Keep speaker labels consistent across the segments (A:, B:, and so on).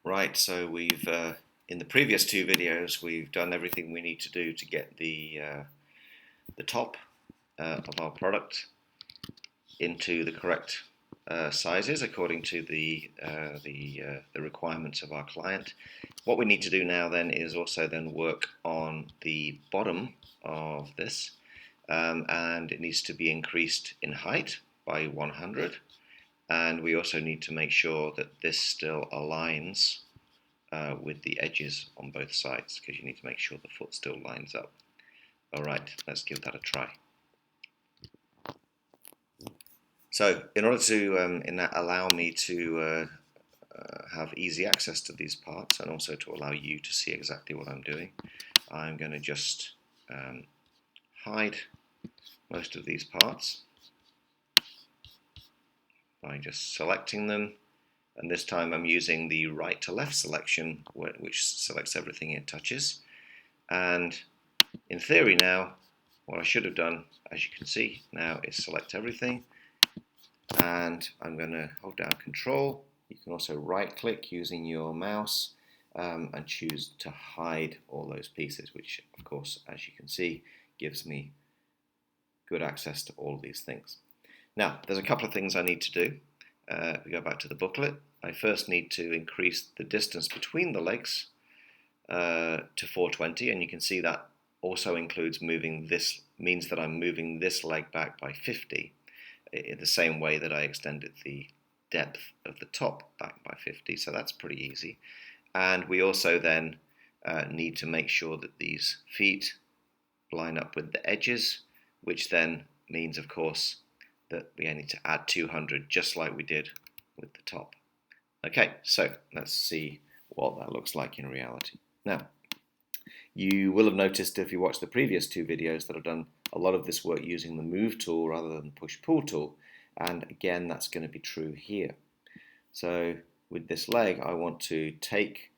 A: Right, so we've in the previous two videos we've done everything we need to do to get the top of our product into the correct sizes according to the requirements of our client. What we need to do now then is also then work on the bottom of this, and it needs to be increased in height by 100, and we also need to make sure that this still aligns with the edges on both sides, because you need to make sure the foot still lines up. Alright, let's give that a try. So in order to allow me to have easy access to these parts, and also to allow you to see exactly what I'm doing, I'm going to just hide most of these parts by just selecting them, and this time I'm using the right to left selection, which selects everything it touches. And in theory now, what I should have done, as you can see now, is select everything, and I'm going to hold down Control. You can also right click using your mouse and choose to hide all those pieces, which of course, as you can see, gives me good access to all of these things. Now, there's a couple of things I need to do. We go back to the booklet. I first need to increase the distance between the legs to 420, and you can see that also includes moving this, means that I'm moving this leg back by 50, in the same way that I extended the depth of the top back by 50, so that's pretty easy. And we also then need to make sure that these feet line up with the edges, which then means, of course, that we need to add 200, just like we did with the top. Okay, so let's see what that looks like in reality. Now, you will have noticed if you watched the previous two videos that I've done a lot of this work using the Move tool rather than the Push-Pull tool, and again that's going to be true here. So with this leg, I want to take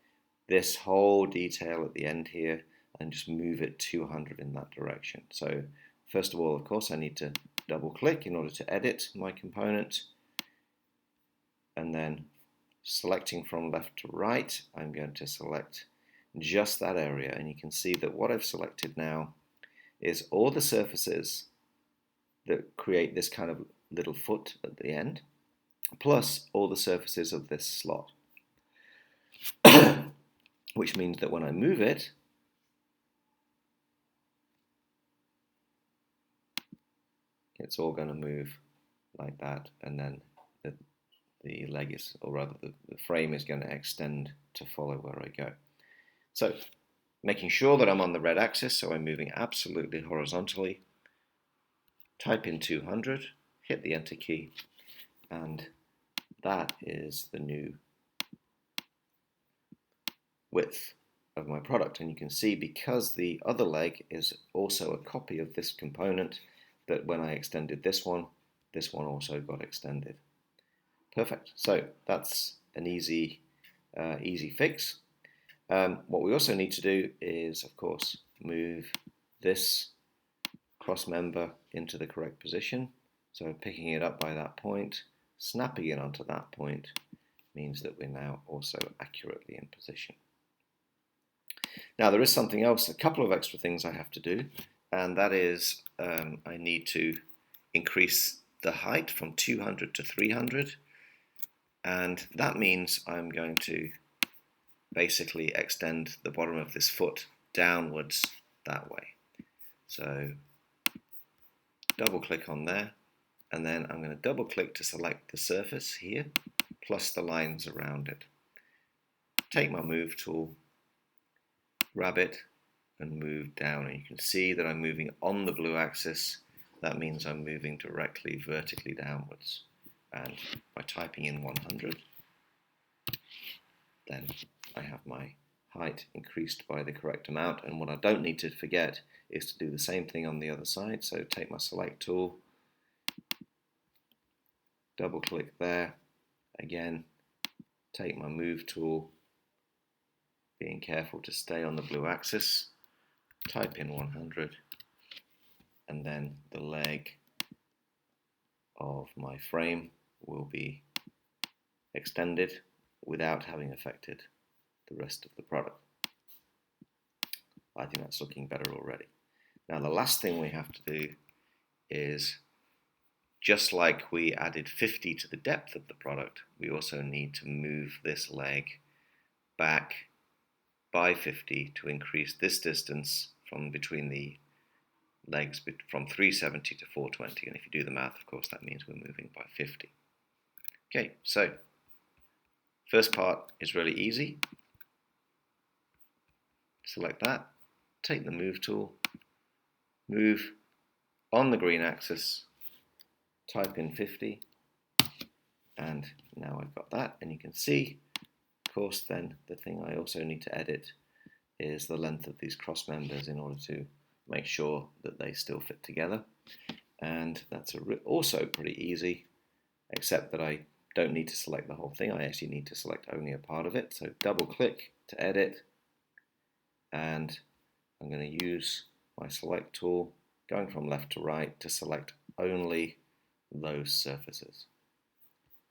A: this whole detail at the end here and just move it 200 in that direction. So first of all, of course, I need to double click in order to edit my component, and then selecting from left to right, I'm going to select just that area, and you can see that what I've selected now is all the surfaces that create this kind of little foot at the end, plus all the surfaces of this slot, which means that when I move it, it's all going to move like that, and then the leg is, or rather the frame is going to extend to follow where I go. So making sure that I'm on the red axis, so I'm moving absolutely horizontally, type in 200, hit the enter key, and that is the new width of my product. And you can see, because the other leg is also a copy of this component, that when I extended this one also got extended. Perfect. So that's an easy fix. What we also need to do is, of course, move this cross member into the correct position. So picking it up by that point, snapping it onto that point, means that we're now also accurately in position. Now there is something else, a couple of extra things I have to do, and that is I need to increase the height from 200 to 300, and that means I'm going to basically extend the bottom of this foot downwards that way. So double click on there, and then I'm going to double click to select the surface here, plus the lines around it. Take my Move tool, grab it, and move down, and you can see that I'm moving on the blue axis. That means I'm moving directly vertically downwards, and by typing in 100, then I have my height increased by the correct amount. And what I don't need to forget is to do the same thing on the other side. So take my select tool, double click there, again take my Move tool, being careful to stay on the blue axis, type in 100, and then the leg of my frame will be extended without having affected the rest of the product. I think that's looking better already. Now the last thing we have to do is, just like we added 50 to the depth of the product, we also need to move this leg back by 50 to increase this distance from between the legs from 370 to 420. And if you do the math, of course, that means we're moving by 50. Okay, so first part is really easy. Select that, take the move tool, move on the green axis, type in 50, and now I've got that. And you can see, of course, then the thing I also need to edit is the length of these cross members in order to make sure that they still fit together. And that's also pretty easy, except that I don't need to select the whole thing. I actually need to select only a part of it. So double click to edit, and I'm going to use my select tool going from left to right to select only those surfaces,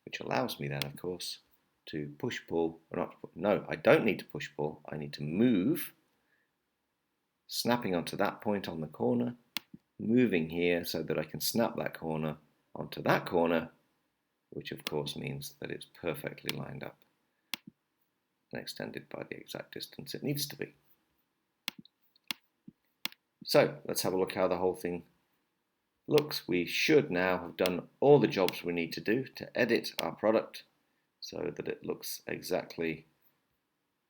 A: which allows me then, of course, to push pull, or not, no, I don't need to push pull, I need to move, snapping onto that point on the corner, moving here so that I can snap that corner onto that corner, which of course means that it's perfectly lined up and extended by the exact distance it needs to be. So let's have a look how the whole thing looks. We should now have done all the jobs we need to do to edit our product so that it looks exactly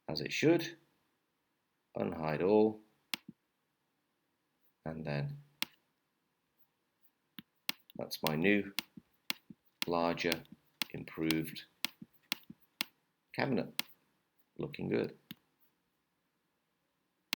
A: as it should. Unhide all, and then that's my new, larger, improved cabinet. Looking good.